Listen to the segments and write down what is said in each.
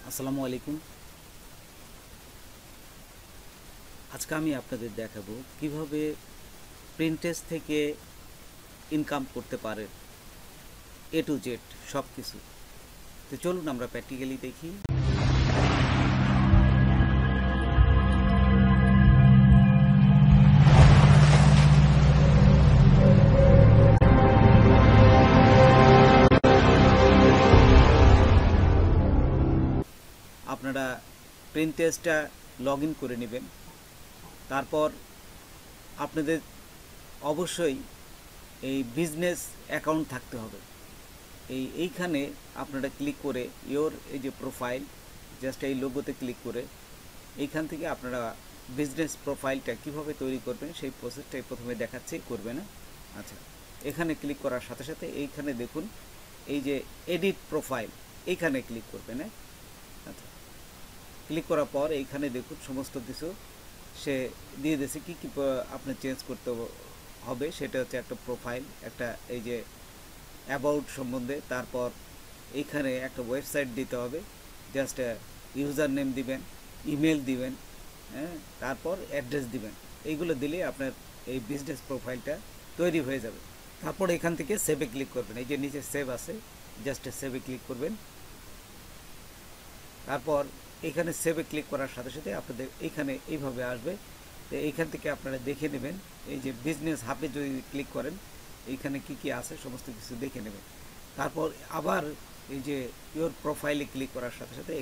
আসসালামু আলাইকুম। আজকে আমি আপনাদের দেখাবো কিভাবে প্রিন্টেস থেকে ইনকাম করতে পারেন, এ টু জেড সব কিছু। তো চলুন আমরা প্র্যাকটিক্যালি দেখি। আপনারা প্রিন্টেসটা লগ ইন করে নেবেন। তারপর আপনাদের অবশ্যই এই বিজনেস অ্যাকাউন্ট থাকতে হবে। এইখানে আপনারা ক্লিক করে এই যে প্রোফাইল, জাস্ট এই লোগোতে ক্লিক করে এইখান থেকে আপনারা বিজনেস প্রোফাইলটা কিভাবে তৈরি করবেন সেই প্রসেসটাই প্রথমে দেখাচ্ছি, করবে না? আচ্ছা, এখানে ক্লিক করার সাথে সাথে এইখানে দেখুন এই যে এডিট প্রোফাইল, এইখানে ক্লিক করবেন। আচ্ছা, ক্লিক করার পর এইখানে দেখুন সমস্ত কিছু সে দিয়ে দিয়েছে কী কী আপনার চেঞ্জ করতে হবে। সেটা হচ্ছে একটা প্রোফাইল, একটা এই যে অ্যাবাউট সম্বন্ধে, তারপর এইখানে একটা ওয়েবসাইট দিতে হবে, জাস্ট ইউজার নেম দিবেন, ইমেল দিবেন, হ্যাঁ, তারপর অ্যাড্রেস দিবেন। এইগুলো দিলে আপনার এই বিজনেস প্রোফাইলটা তৈরি হয়ে যাবে। তারপর এখান থেকে সেভে ক্লিক করবেন, এই যে নিচে সেভ আছে, জাস্ট সেভে ক্লিক করবেন। তারপর এখানে সেভে ক্লিক করার সাথে সাথে আপনাদের এইখানে এইভাবে আসবে। তো এইখান থেকে আপনারা দেখে নেবেন, এই যে বিজনেস হাবে যদি ক্লিক করেন এইখানে কি কি আছে সমস্ত কিছু দেখে নেবেন। তারপর আবার এই যে ইওর প্রোফাইলে ক্লিক করার সাথে সাথে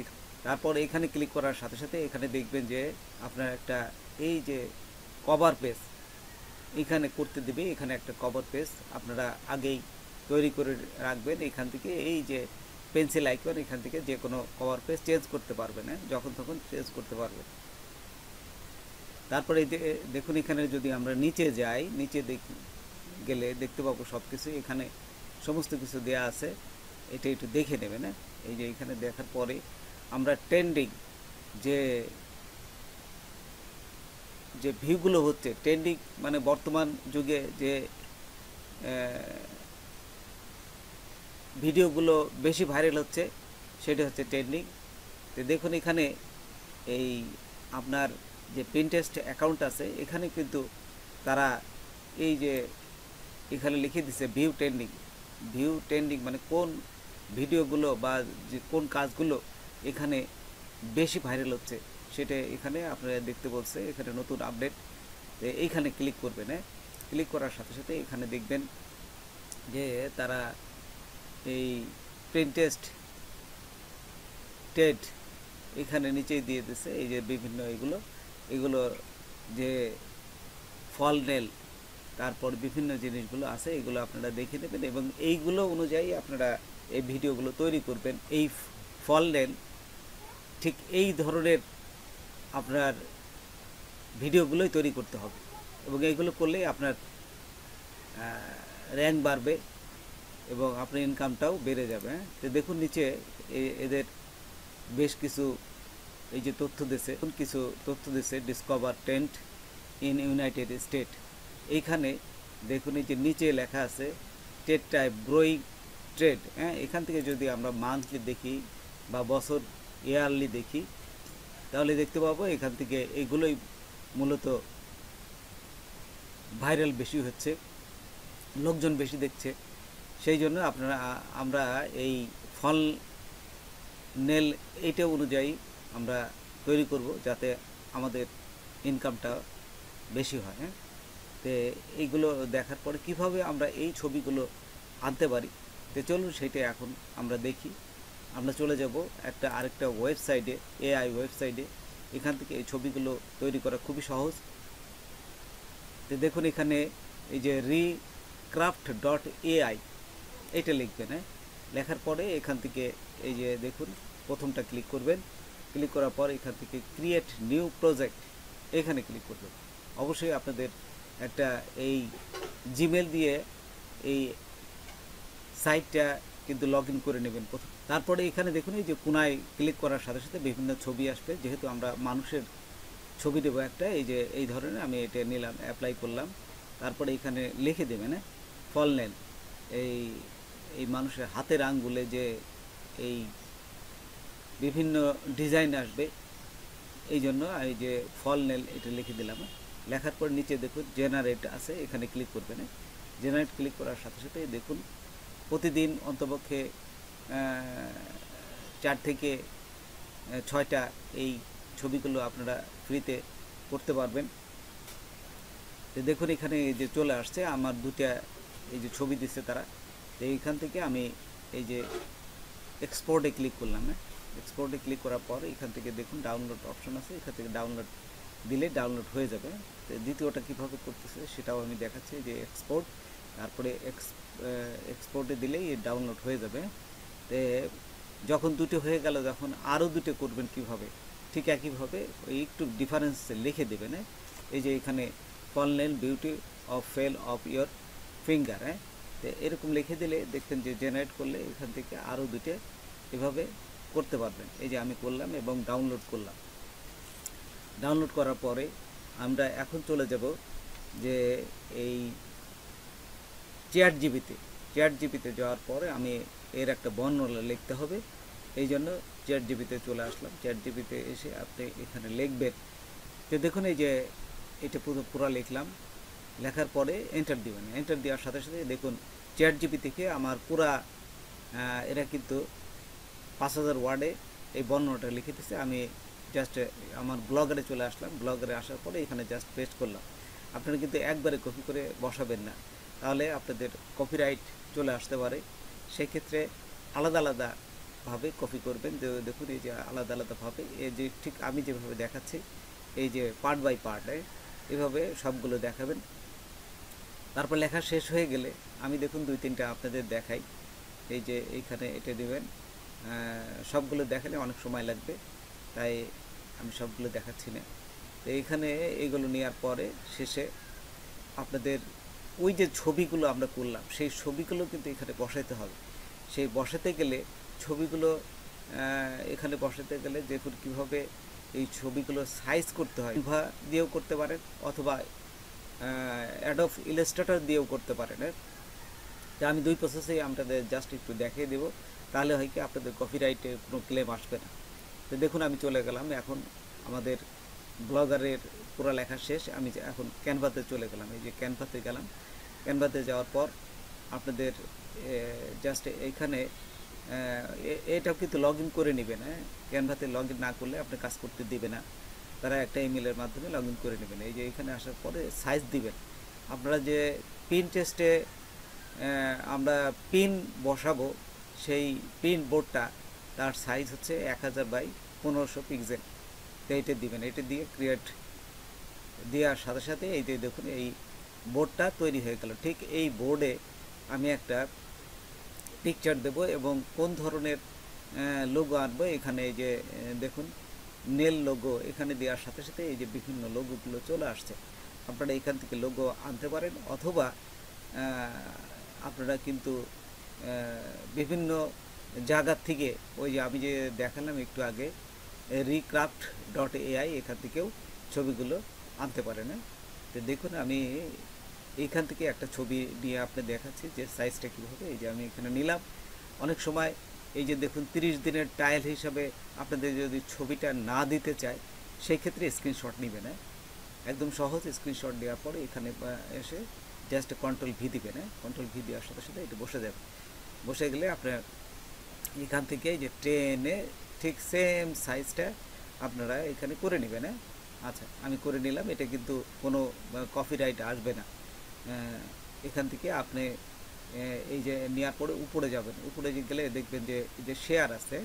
তারপর এখানে ক্লিক করার সাথে সাথে এখানে দেখবেন যে আপনার একটা এই যে কভার পেজ এখানে করতে দেবে। এখানে একটা কভার পেজ আপনারা আগেই তৈরি করে রাখবেন। এখান থেকে এই যে পেন্সিল আইকন, এখান থেকে যে কোনো কভার পেজ চেঞ্জ করতে পারবেন, যখন তখন চেঞ্জ করতে পারবেন। তারপরে দেখুন এখানে যদি আমরা নিচে যাই, নিচে গেলে দেখতে পাবো সব কিছু, এখানে সমস্ত কিছু দেয়া আছে। এটা একটু দেখে নেবেন। এই যে এখানে দেখার পরে আমরা ট্রেন্ডিং যে যে ভিউগুলো হচ্ছে, ট্রেন্ডিং মানে বর্তমান যুগে যে ভিডিওগুলো বেশি ভাইরাল হচ্ছে সেটা হচ্ছে ট্রেন্ডিং। তো দেখুন এখানে এই আপনার যে প্রিন্টেস্ট অ্যাকাউন্ট আছে এখানে কিন্তু তারা এই যে এখানে লিখে দিছে ভিউ ট্রেন্ডিং মানে কোন ভিডিওগুলো বা যে কোন কাজগুলো এখানে বেশি ভাইরাল হচ্ছে সেটা এখানে আপনারা দেখতে বলছে। এখানে নতুন আপডেট, এইখানে ক্লিক করবেন। ক্লিক করার সাথে সাথে এখানে দেখবেন যে তারা এই প্রিন্টেস্ট টেড এখানে নিচেই দিয়ে দিছে। এই যে বিভিন্ন এগুলো যে ফল নেল, তারপর বিভিন্ন জিনিসগুলো আছে, এগুলো আপনারা দেখে নেবেন এবং এইগুলো অনুযায়ী আপনারা এই ভিডিওগুলো তৈরি করবেন। এই ফল নেল ঠিক এই ধরনের আপনার ভিডিওগুলোই তৈরি করতে হবে এবং এইগুলো করলে আপনার র্যাঙ্ক বাড়বে এবং আপনার ইনকামটাও বেড়ে যাবে। তো দেখুন নিচে এদের বেশ কিছু এই যে তথ্য দিয়েছে, discover trend in United state. এইখানে দেখুন এই যে নিচে লেখা আছে ট্রেড টাইপ গ্রোয়িং ট্রেড। এখান থেকে যদি আমরা মান্থলি দেখি বা বছর ইয়ারলি দেখি তাহলে দেখতে পাবো এখান থেকে এইগুলোই মূলত ভাইরাল বেশি হচ্ছে, লোকজন বেশি দেখছে। সেই জন্য আমরা এই ফল নেল এইটা অনুযায়ী আমরা তৈরি করব যাতে আমাদের ইনকামটা বেশি হয়। তো এইগুলো দেখার পরে কিভাবে আমরা এই ছবিগুলো আনতে পারি, তো চলুন সেটা এখন আমরা দেখি। আমরা চলে যাব আরেকটা ওয়েবসাইটে, এআই ওয়েবসাইটে। এখান থেকে এই ছবিগুলো তৈরি করা খুবই সহজ। তো দেখুন এখানে এই যে recraft.ai এটা লিখবেন। লেখার পরে এখান থেকে এই যে দেখুন প্রথমটা ক্লিক করবেন। ক্লিক করার পর এখান থেকে ক্রিয়েট নিউ প্রজেক্ট এখানে ক্লিক করবেন। অবশ্যই আপনাদের একটা এই জিমেল দিয়ে এই সাইটটা কিন্তু লগ ইন করে নেবেন প্রথম। তারপরে এখানে দেখুন এই যে কোনায় ক্লিক করার সাথে সাথে বিভিন্ন ছবি আসবে। যেহেতু আমরা মানুষের ছবি দেবো একটা, এই যে এই ধরনের আমি এটা নিলাম, অ্যাপ্লাই করলাম। তারপরে এখানে লিখে দেবেন ফল নেল, এই মানুষের হাতের আঙ্গুলে যে এই বিভিন্ন ডিজাইন আসবে। এই জন্য এই যে ফল নেল এটা লিখে দিলাম। লেখার পর নিচে দেখুন জেনারেট আছে, এখানে ক্লিক করবেন। জেনারেট ক্লিক করার সাথে সাথে দেখুন প্রতিদিন অন্তপক্ষে 4 থেকে 6টা এই ছবিগুলো আপনারা ফ্রিতে করতে পারবেন। তো দেখুন এখানে এই যে চলে আসছে আমার 2টা এই যে ছবি দিচ্ছে তারা। তো এইখান থেকে আমি এই যে এক্সপোর্টে ক্লিক করলাম। এক্সপোর্টে ক্লিক করার পর এখান থেকে দেখুন ডাউনলোড অপশন আছে, এখান থেকে ডাউনলোড দিলে ডাউনলোড হয়ে যাবে। তো দ্বিতীয়টা কীভাবে করতেছে সেটাও আমি দেখাচ্ছি, যে এক্সপোর্ট, তারপরে এক্সপোর্টে দিলেই ডাউনলোড হয়ে যাবে। তো যখন 2টো হয়ে গেল, যখন আরও 2টো করবেন কিভাবে, ঠিক একইভাবে ওই একটু ডিফারেন্স লিখে দেবেন। এই যে এখানে ফলনেল beauty of fell of your finger, তো এরকম লিখে দিলে দেখবেন যে জেনারেট করলে এখান থেকে আরও 2টো এভাবে করতে পারবেন। এই যে আমি করলাম এবং ডাউনলোড করলাম। ডাউনলোড করার পরে আমরা এখন চলে যাব যে এই চ্যাট জিপিতে যাওয়ার পরে আমি এর একটা বর্ণনা লিখতে হবে। এই জন্য চ্যাট জিপিতে চলে আসলাম। চ্যাট জিপিতে এসে আপনি এখানে লিখবেন। তো দেখুন এই যে এটা পুরো লিখলাম, লেখার পরে এন্টার দিবেন। এন্টার দেওয়ার সাথে সাথে দেখুন চ্যাট জিপি থেকে আমার পুরা এরা কিন্তু 5000 ওয়ার্ডে এই বর্ণনাটা লিখে দিচ্ছে। আমি জাস্ট আমার ব্লগারে চলে আসলাম। ব্লগারে আসার পরে এখানে জাস্ট পেস্ট করলাম। আপনারা কিন্তু একবারে কপি করে বসাবেন না, তাহলে আপনাদের কপিরাইট চলে আসতে পারে। সেক্ষেত্রে আলাদা আলাদাভাবে কপি করবেন। দেখুন এই যে আলাদা আলাদাভাবে এই যে ঠিক আমি যেভাবে দেখাচ্ছি, এই যে পার্ট বাই পার্ট এভাবে সবগুলো দেখাবেন। তারপর লেখা শেষ হয়ে গেলে আমি দেখুন 2-3টা আপনাদের দেখাই। এই যে এইখানে এটা দেবেন। সবগুলো দেখালে অনেক সময় লাগবে, তাই আমি সবগুলো দেখাচ্ছি না। তো এইখানে এইগুলো নেওয়ার পরে শেষে আপনাদের ওই যে ছবিগুলো আমরা করলাম সেই ছবিগুলো কিন্তু এখানে বসাইতে হবে। সেই বসাতে গেলে ছবিগুলো এখানে বসাতে গেলে দেখুন কীভাবে এই ছবিগুলো সাইজ করতে হয়। ক্যানভা দিয়েও করতে পারেন অথবা অ্যাডোব ইলাস্ট্রেটর দিয়েও করতে পারেন। তা আমি 2 প্রসেসেই আপনাদের জাস্ট একটু দেখিয়ে দেবো, তাহলে হয় কি আপনাদের কপিরাইটে কোনো ক্লেম আসবে না। তো দেখুন আমি চলে গেলাম, এখন আমাদের ব্লগারের পুরো লেখা শেষ। আমি এখন ক্যানভাতে চলে গেলাম। এই যে ক্যানভাতে গেলাম। ক্যানভাতে যাওয়ার পর আপনাদের জাস্ট এইখানে এটাও কিন্তু লগ ইন করে নেবেন। ক্যানভাতে লগ ইন না করলে আপনি কাজ করতে দিবে না, তারা একটা ইমেলের মাধ্যমে লগ ইন করে নেবেন। এই যে এখানে আসার পরে সাইজ দিবেন। আপনারা যে পিনটেস্টে আমরা পিন বসাবো সেই পিন বোর্ডটা তার সাইজ হচ্ছে 1000 বাই 1500 পিক্সেল। তো এইটা দিবেন। এটা দিয়ে ক্রিয়েট দেওয়ার সাথে সাথে এই যে দেখুন এই বোর্ডটা তৈরি হয়ে গেল। ঠিক এই বোর্ডে আমি একটা পিকচার দেব এবং কোন ধরনের লোগো আনবো, এখানে এই যে দেখুন নেল লোগো এখানে দেওয়ার সাথে সাথে এই যে বিভিন্ন লোগোগুলো চলে আসছে। আপনারা এখান থেকে লোগো আনতে পারেন, অথবা আপনারা কিন্তু বিভিন্ন জায়গার থেকে ওই যে আমি যে দেখালাম একটু আগে recraft.ai এখান থেকেও ছবিগুলো আনতে পারেন। তো দেখুন আমি এইখান থেকে একটা ছবি নিয়ে আপনি দেখাচ্ছি যে সাইজটা কীভাবে। এই যে আমি এখানে নিলাম। অনেক সময় এই যে দেখুন 30 দিনের ট্রায়াল হিসাবে আপনাদের যদি ছবিটা না দিতে চায় সেই ক্ষেত্রে স্ক্রিনশট নেবেন। একদম সহজ। স্ক্রিনশট দেওয়ার পরে এখানে এসে জাস্ট কন্ট্রোল ভি দিবেন। কন্ট্রোল ভি দেওয়ার সাথে সাথে এটা বসে যাবে। বসে গেলে আপনার এখান থেকে যে ট্রেনে ঠিক সেম সাইজটা আপনারা এখানে করে নেবেন। আচ্ছা আমি করে নিলাম। এটা কিন্তু কোনো কপিরাইট আসবে না। এখান থেকে আপনি এই যে নেওয়ার পরে উপরে যাবেন। উপরে গেলে দেখবেন যে এই যে শেয়ার আছে,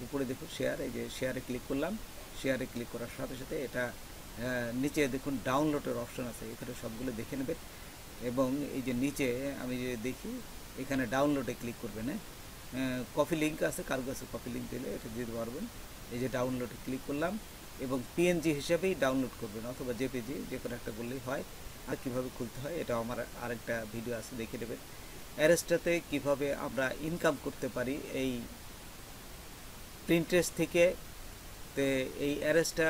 উপরে দেখুন শেয়ার। এই যে শেয়ারে ক্লিক করলাম। শেয়ারে ক্লিক করার সাথে সাথে এটা নিচে দেখুন ডাউনলোডের অপশন আছে, এখানে সবগুলো দেখে নেবেন। এবং এই যে নিচে আমি যে দেখি এখানে ডাউনলোডে ক্লিক করবেন। কপি লিঙ্ক আছে, কারো কাছে কপি লিঙ্ক দিলে এটা দিতে পারবেন। এই যে ডাউনলোডে ক্লিক করলাম এবং পিএনজি হিসেবেই ডাউনলোড করবেন অথবা জেপিজি যে কোনো একটা করলেই হয়। আর কীভাবে খুলতে হয় এটা আমার আরেকটা ভিডিও আছে, দেখে নেবেন। অ্যারেস্টাতে কিভাবে আমরা ইনকাম করতে পারি এই প্রিন্টেস্ট থেকে। তো এই অ্যারেস্টা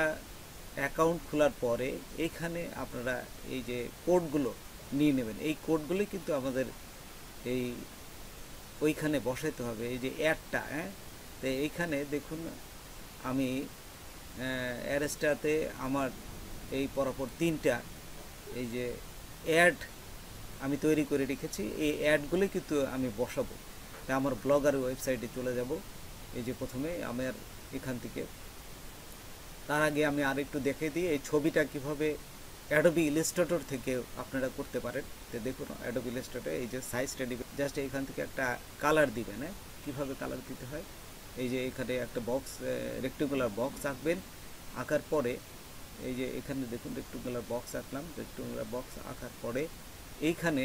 অ্যাকাউন্ট খোলার পরে এইখানে আপনারা এই যে কোডগুলো নিয়ে নেবেন। এই কোডগুলোই কিন্তু আমাদের এই ওইখানে বসাইতে হবে। এই যে অ্যাডটা, তো এইখানে দেখুন আমি অ্যারেস্টাতে আমার এই পরপর 3টা এই যে অ্যাড আমি তৈরি করে রেখেছি। এই অ্যাডগুলো কিন্তু আমি বসাবো। তাই আমার ব্লগার ওয়েবসাইটে চলে যাব। এই যে প্রথমে আমার এখান থেকে, তার আগে আমি আরেকটু দেখে দিই এই ছবিটা কিভাবে অ্যাডোবি ইলাস্ট্রেটর থেকে আপনারা করতে পারেন। তো দেখুন অ্যাডোবি ইলাস্ট্রেটর এই যে সাইজটা দিবেন, জাস্ট এখান থেকে একটা কালার দিবেন। হ্যাঁ, কীভাবে কালার দিতে হয়, এই যে এখানে একটা বক্স, রেক্টেঙ্গুলার বক্স আঁকবেন। আঁকার পরে এই যে এখানে দেখুন রেক্টেঙ্গুলার বক্স আঁকলাম। রেক্টেঙ্গুলার বক্স আঁকার পরে এইখানে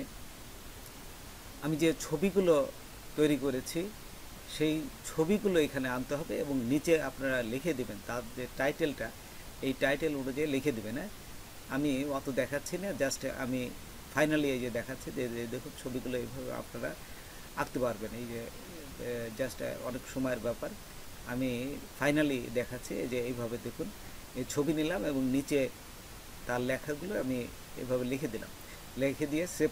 আমি যে ছবিগুলো তৈরি করেছি সেই ছবিগুলো এখানে আনতে হবে এবং নিচে আপনারা লিখে দেবেন তার যে টাইটেলটা, এই টাইটেল অনুযায়ী লিখে দেবেন। হ্যাঁ, আমি অত দেখাচ্ছি না, জাস্ট আমি ফাইনালি এই যে দেখাচ্ছি যে দেখুন ছবিগুলো এইভাবে আপনারা আঁকতে পারবেন। এই যে জাস্ট অনেক সময়ের ব্যাপার, আমি ফাইনালি দেখাচ্ছি। এই যে এইভাবে দেখুন এই ছবি নিলাম এবং নিচে তার লেখাগুলো আমি এভাবে লিখে দিলাম। লিখে দিয়ে সেভ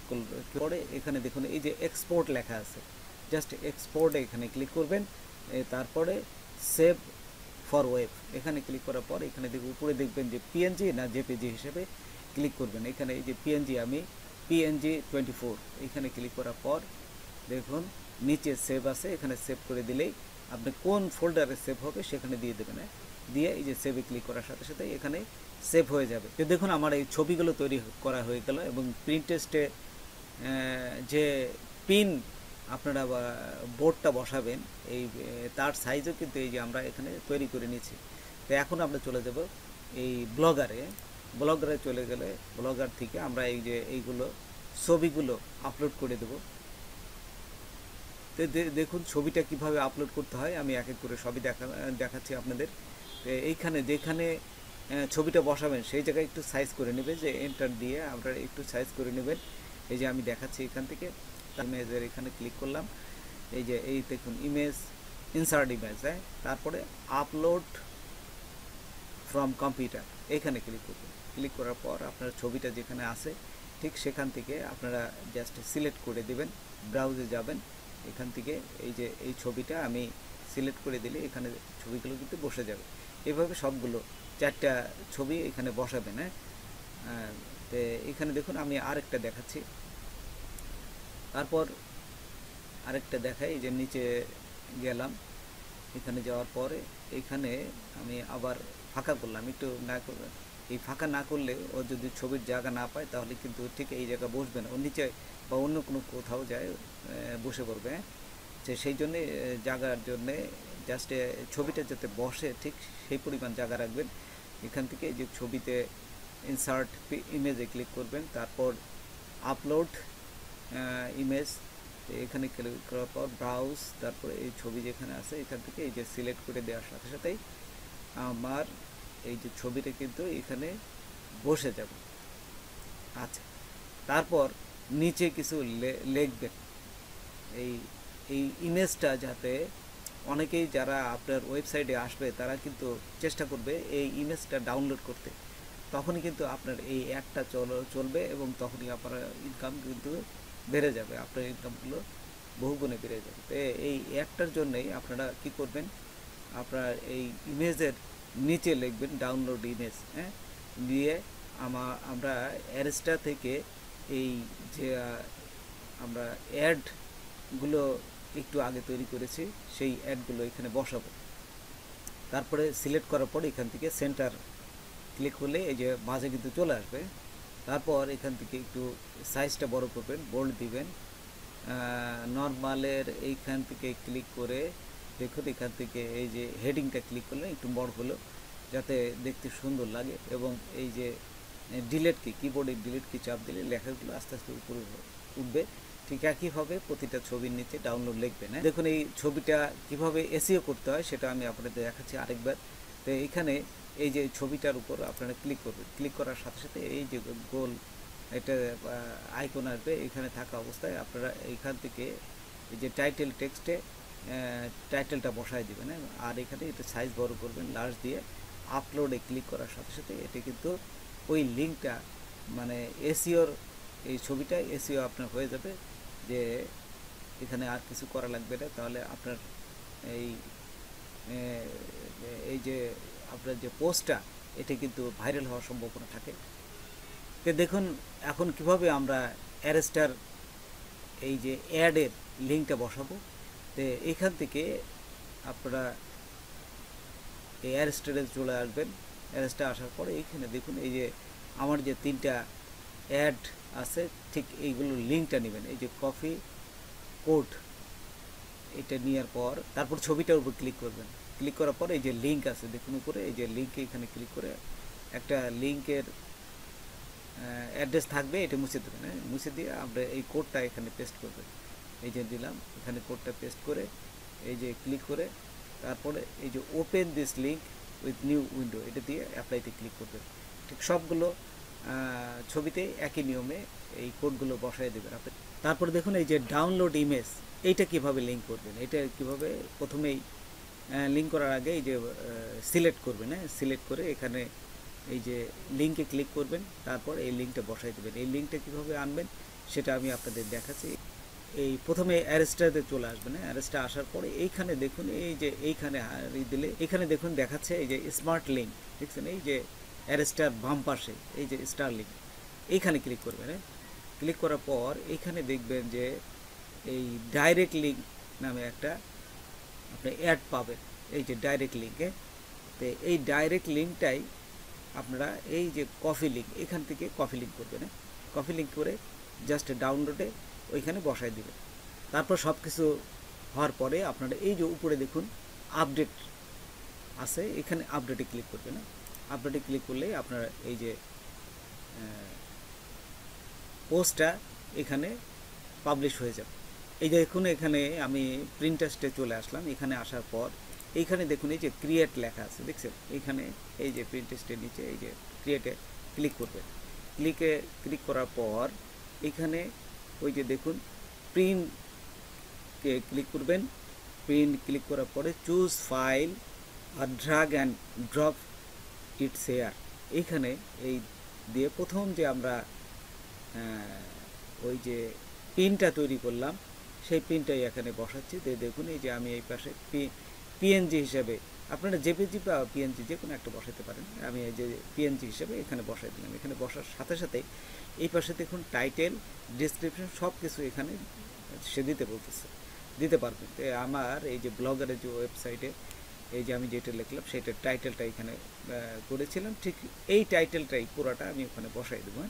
করে এখানে দেখুন এই যে এক্সপোর্ট লেখা আছে, জাস্ট এক্সপোর্টে এখানে ক্লিক করবেন। তারপরে সেভ ফর ওয়েব এখানে ক্লিক করার পর এখানে দেখুন উপরে দেখবেন যে পিএনজি না জেপিজি হিসেবে ক্লিক করবেন। এখানে এই যে পিএনজি, আমি পিএনজি 24 এখানে ক্লিক করার পর দেখুন নিচে সেভ আছে, এখানে সেভ করে দিলেই আপনি কোন ফোল্ডারে সেভ হবে সেখানে দিয়ে দেবেন। দিয়ে এই যে সেভে ক্লিক করার সাথে সাথে এখানে সেভ হয়ে যাবে। তো দেখুন আমার এই ছবিগুলো তৈরি করা হয়ে গেল এবং প্রিন্টেস্টে যে পিন আপনারা বোর্ডটা বসাবেন এই তার সাইজও কিন্তু এই যে আমরা এখানে তৈরি করে নিয়েছি। তো এখন আমরা চলে যাব এই ব্লগারে চলে গেলে ব্লগার থেকে আমরা এই যে এইগুলো ছবিগুলো আপলোড করে দেব। তো দেখুন ছবিটা কিভাবে আপলোড করতে হয় আমি এক এক করে সবই দেখাচ্ছি আপনাদের। এইখানে যেখানে ছবিটা বসাবেন সেই জায়গায় একটু সাইজ করে নেবে, যে এন্টার দিয়ে আপনারা একটু সাইজ করে নেবেন। এই যে আমি দেখাচ্ছি এখান থেকে ইমেজের এখানে ক্লিক করলাম। এই যে এই দেখুন ইমেজ, ইনসার্ট ইমেজ, হ্যাঁ, তারপরে আপলোড ফ্রম কম্পিউটার এখানে ক্লিক করবেন। ক্লিক করার পর আপনার ছবিটা যেখানে আছে ঠিক সেখান থেকে আপনারা জাস্ট সিলেক্ট করে দেবেন। ব্রাউজে যাবেন, এখান থেকে এই যে এই ছবিটা আমি সিলেক্ট করে দিলে এখানে ছবিগুলো কিন্তু বসে যাবে। এভাবে সবগুলো 4টা ছবি এখানে বসাবেন। হ্যাঁ, তো এখানে দেখুন আমি আরেকটা দেখাচ্ছি। তারপর আরেকটা দেখাই, যে নিচে গেলাম, এখানে যাওয়ার পরে এখানে আমি আবার ফাঁকা করলাম। একটু না করে এই ফাঁকা না করলে ও যদি ছবির জায়গা না পায় তাহলে কিন্তু ঠিক এই জায়গা বসবে না, ও নিচে বা অন্য কোনো কোথাও যায় বসে পড়বে। সেই জন্যে জায়গার জন্যে জাস্ট ছবিটা যাতে বসে ঠিক সেই পরিমাণ জায়গা রাখবেন। এখান থেকে যে ছবিতে ইনসার্ট ইমেজে ক্লিক করবেন, তারপর আপলোড ইমেজ এখানে ক্লিক করার পর ব্রাউজ, তারপরে এই ছবি যেখানে আছে এখান থেকে এই যে সিলেক্ট করে দেওয়ার সাথে সাথেই আমার এই যে ছবিটা কিন্তু এখানে বসে যাবে। আচ্ছা, তারপর নিচে কিছু লিখবেন। এই এই ইমেজটা যাতে অনেকেই যারা আপনার ওয়েবসাইটে আসবে তারা কিন্তু চেষ্টা করবে এই ইমেজটা ডাউনলোড করতে, তখনই কিন্তু আপনার এই অ্যাডটা চলবে এবং তখনই আপনার ইনকাম কিন্তু বেড়ে যাবে, আপনার ইনকামগুলো বহুগুণে বেড়ে যাবে। তো এই অ্যাডটার জন্যই আপনারা কি করবেন, আপনার এই ইমেজের নিচে লিখবেন ডাউনলোড ইমেজ। হ্যাঁ, দিয়ে আমরা অ্যারেস্টা থেকে এই যে আমরা অ্যাডগুলো একটু আগে তৈরি করেছি সেই অ্যাডগুলো এখানে বসাবো। তারপরে সিলেক্ট করার পর এখান থেকে সেন্টার ক্লিক করলে এই যে মাঝে কিন্তু চলে আসবে। তারপর এখান থেকে একটু সাইজটা বড় করবেন, বোল্ড দিবেন। নর্মালের এইখান থেকে ক্লিক করে দেখুন এখান থেকে এই যে হেডিংটা ক্লিক করলে একটু বড় হলো যাতে দেখতে সুন্দর লাগে, এবং এই যে ডিলিট কি, কিবোর্ডে ডিলিট কি চাপ দিলে লেখাগুলো আস্তে আস্তে উপরে উঠবে। ঠিক একইভাবে প্রতিটা ছবির নিচে ডাউনলোড লিখবেন। দেখুন এই ছবিটা কিভাবে এসইও করতে হয় সেটা আমি আপনাদের দেখাচ্ছি আরেকবার। তো এখানে এই যে ছবিটার উপর আপনারা ক্লিক করবেন, ক্লিক করার সাথে সাথে এই যে গোল এটা আইকন আসবে, এখানে থাকা অবস্থায় আপনারা এইখান থেকে এই যে টাইটেল টেক্সটে টাইটেলটা বসায় দেবেন। আর এখানে এটা সাইজ বড় করবেন, লাস্ট দিয়ে আপলোডে ক্লিক করার সাথে সাথে এটা কিন্তু ওই লিঙ্কটা মানে এসইওর এই ছবিটা এসইও আপনার হয়ে যাবে, যে এখানে আর কিছু করা লাগবে না। তাহলে আপনার এই এই যে আপনার যে পোস্টটা এটা কিন্তু ভাইরাল হওয়ার সম্ভাবনা থাকে। তো দেখুন এখন কিভাবে আমরা অ্যারেস্টার এই যে অ্যাডের লিঙ্কটা বসাবো। তো এইখান থেকে আপনারা এই অ্যারেস্টারে চলে আসবেন। অ্যারেস্টে আসার পরে এইখানে দেখুন এই যে আমার যে 3টা অ্যাড আছে ঠিক এইগুলোর লিঙ্কটা নেবেন। এই যে কফি কোড এটা নেওয়ার পর তারপর ছবিটার উপর ক্লিক করবেন। ক্লিক করার পর এই যে লিঙ্ক আছে দেখুন উপরে, এই যে লিঙ্কে এখানে ক্লিক করে একটা লিঙ্কের অ্যাড্রেস থাকবে, এটা মুছে দেবেন। মুছে দিয়ে আমরা এই কোডটা এখানে পেস্ট করবেন। এই যে দিলাম, এখানে কোডটা পেস্ট করে এই যে ক্লিক করে তারপরে এই যে open this link with new window এটা দিয়ে অ্যাপ্লাইতে ক্লিক করবেন। ঠিক সবগুলো ছবিতে একই নিয়মে এই কোডগুলো বসায় দেবেন আপনি। তারপরে দেখুন এই যে ডাউনলোড ইমেজ এইটা কিভাবে লিঙ্ক করবেন। এটা কিভাবে প্রথমেই লিঙ্ক করার আগে এই যে সিলেক্ট করবেন। সিলেক্ট করে এখানে এই যে লিঙ্কে ক্লিক করবেন, তারপর এই লিঙ্কটা বসাই দেবেন। এই লিঙ্কটা কীভাবে আনবেন সেটা আমি আপনাদের দেখাচ্ছি। এই প্রথমে অ্যারেস্টাতে চলে আসবেন। অ্যারেস্টা আসার পরে এইখানে দেখুন এই যে এইখানে দিলে এখানে দেখুন দেখাচ্ছে এই যে স্মার্ট লিঙ্ক, দেখছেন এই যে অ্যারেস্টার বাম পাশে এই যে স্টার লিঙ্ক, এইখানে ক্লিক করবেন। ক্লিক করার পর এইখানে দেখবেন যে এই ডাইরেক্ট লিঙ্ক নামে একটা আপনি অ্যাড পাবেন, এই যে ডাইরেক্ট লিঙ্কে। তো এই ডাইরেক্ট লিঙ্কটাই আপনারা এই যে কফি লিঙ্ক এখান থেকে কফি লিঙ্ক করবেন। কফি লিঙ্ক করে জাস্ট ডাউনলোডে ওইখানে বসায় দিবেন। তারপর সব কিছু হওয়ার পরে আপনারা এই যে উপরে দেখুন আপডেট আছে, এখানে আপডেটে ক্লিক করবেন। আপডেটে ক্লিক করলে আপনারা এই যে পোস্টটা এখানে পাবলিশ হয়ে যাবে। এই যে দেখুন এখানে আমি প্রিন্টার্সটে চলে আসলাম। এখানে আসার পর এইখানে দেখুন এই যে ক্রিয়েট লেখা আছে, দেখছেন এইখানে এই যে প্রিন্টার্সটের নিচে এই যে ক্রিয়েটে ক্লিক করবেন। ক্লিক করার পর এখানে ওই যে দেখুন প্রিন্টকে ক্লিক করবেন। প্রিন্ট ক্লিক করার পরে চুজ ফাইল আর drag and drop it share, এইখানে এই দিয়ে প্রথম যে আমরা ওই যে পিনটা তৈরি করলাম সেই পিনটাই এখানে বসাচ্ছি। দেখুন এই যে আমি এই পাশে পিএনজি হিসাবে আপনারা জেপিজি বা পিএনজি যে কোনো একটা বসাতে পারেন। আমি এই যে পিএনজি হিসাবে এখানে বসাই দিলাম। এখানে বসার সাথে সাথে এই পাশে দেখুন টাইটেল, ডিসক্রিপশন সব কিছু এখানে সে দিতে পারবেন। তো আমার এই যে ব্লগারের যে ওয়েবসাইটে এই যে আমি যেটা লিখলাম সেটার টাইটেলটা এখানে করেছিলাম, ঠিক এই টাইটেলটাই পুরোটা আমি ওখানে বসাই দেবো।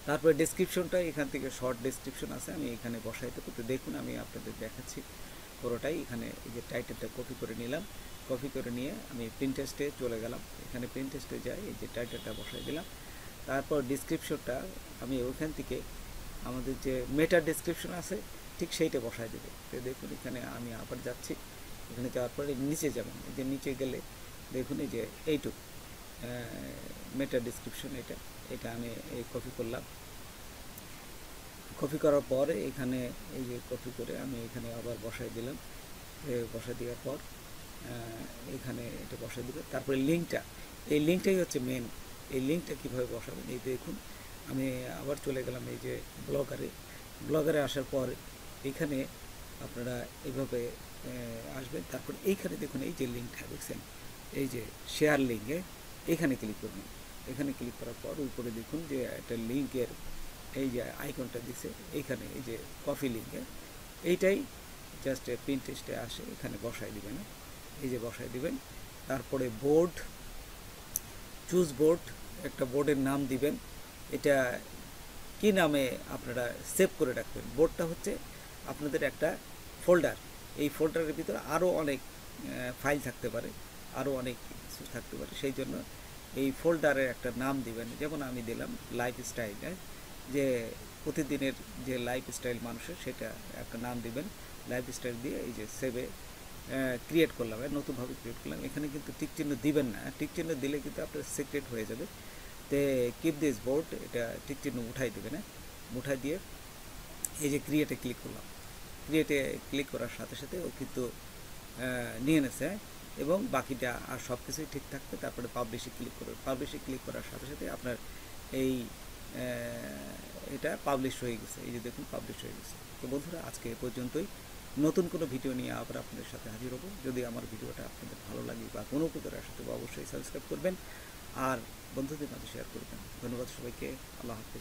তারপরে ডেসক্রিপশনটা এখান থেকে শর্ট ডেসক্রিপশন আছে, আমি এখানে বসাই দেবো। তো দেখুন আমি আপনাদের দেখাচ্ছি পুরোটাই। এখানে এই যে টাইটেলটা কপি করে নিলাম, কপি করে নিয়ে আমি প্রিন্টার্সটে চলে গেলাম। এখানে প্রিন্টার্সটে যাই, এই যে টাইটেলটা বসাই দিলাম। তারপর ডিসক্রিপশনটা আমি ওখান থেকে আমাদের যে মেটা ডেসক্রিপশন আছে ঠিক সেইটা বসাই দেবো। তো দেখুন এখানে আমি আবার যাচ্ছি, এখানে যাওয়ার পরে নিচে যাবেন। এই যে নিচে গেলে দেখুন এই যে এইটুক মেটা ডিসক্রিপশন এটা আমি এই কপি করলাম। কপি করার পরে এখানে এই যে কপি করে আমি এখানে আবার বসাই দিলাম। বসাই দেওয়ার পর এখানে এটা বসাই দেবে। তারপরে লিঙ্কটা, এই লিঙ্কটাই হচ্ছে মেন। এই লিঙ্কটা কীভাবে বসাবেন এই দেখুন আমি আবার চলে গেলাম এই যে ব্লগারে আসার পর এখানে আপনারা এইভাবে আসবেন। তারপর এইখানে দেখুন এই যে লিঙ্কটা দেখছেন এই যে শেয়ার লিঙ্কে এখানে ক্লিক করবেন। এখানে ক্লিক করার পর উপরে দেখুন যে একটা লিঙ্কের এই যে আইকনটা দিছে, এইখানে এই যে কফি লিঙ্কে এইটাই জাস্ট প্রিন্টার্সটে আসে এখানে বসাই দিবেন। এই যে বসাই দিবেন। তারপরে বোর্ড, চুজ বোর্ড, একটা বোর্ডের নাম দিবেন। এটা কি নামে আপনারা সেভ করে রাখবেন। বোর্ডটা হচ্ছে আপনাদের একটা ফোল্ডার, এই ফোল্ডারের ভিতরে আরও অনেক ফাইল থাকতে পারে, আরও অনেক কিছু থাকতে পারে, সেই জন্য এই ফোল্ডারের একটা নাম দিবেন। যেমন আমি দিলাম লাইফস্টাইল, যে প্রতিদিনের যে লাইফস্টাইল মানুষের সেটা একটা নাম দিবেন। লাইফস্টাইল দিয়ে এই যে সেভে ক্রিয়েট করলাম, নতুনভাবে ক্রিয়েট করলাম। এখানে কিন্তু টিক চিহ্ন দিবেন না, টিক চিহ্ন দিলে কিন্তু আপনার সিক্রেট হয়ে যাবে। তো কিপ দিস বোর্ড এটা টিক চিহ্ন উঠাই দেবেন। উঠাই দিয়ে এই যে ক্রিয়েটে ক্লিক করলাম। ক্রিয়েটে ক্লিক করার সাথে সাথে ও কিন্তু নিয়ে নেছে এবং বাকিটা আর সব কিছুই ঠিক থাকবে। তারপরে পাবলিশে ক্লিক করবে। পাবলিশে ক্লিক করার সাথে সাথে আপনার এই এটা পাবলিশ হয়ে গেছে। এই যে দেখুন পাবলিশ হয়ে গেছে। তো বন্ধুরা আজকে এ পর্যন্তই। নতুন কোনো ভিডিও নিয়ে আবার আপনাদের সাথে হাজির হব। যদি আমার ভিডিওটা আপনাদের ভালো লাগে বা কোনো উপকারে আসে তবে অবশ্যই সাবস্ক্রাইব করবেন আর বন্ধুদের মাঝে শেয়ার করবেন। ধন্যবাদ সবাইকে। আল্লাহ হাফেজ।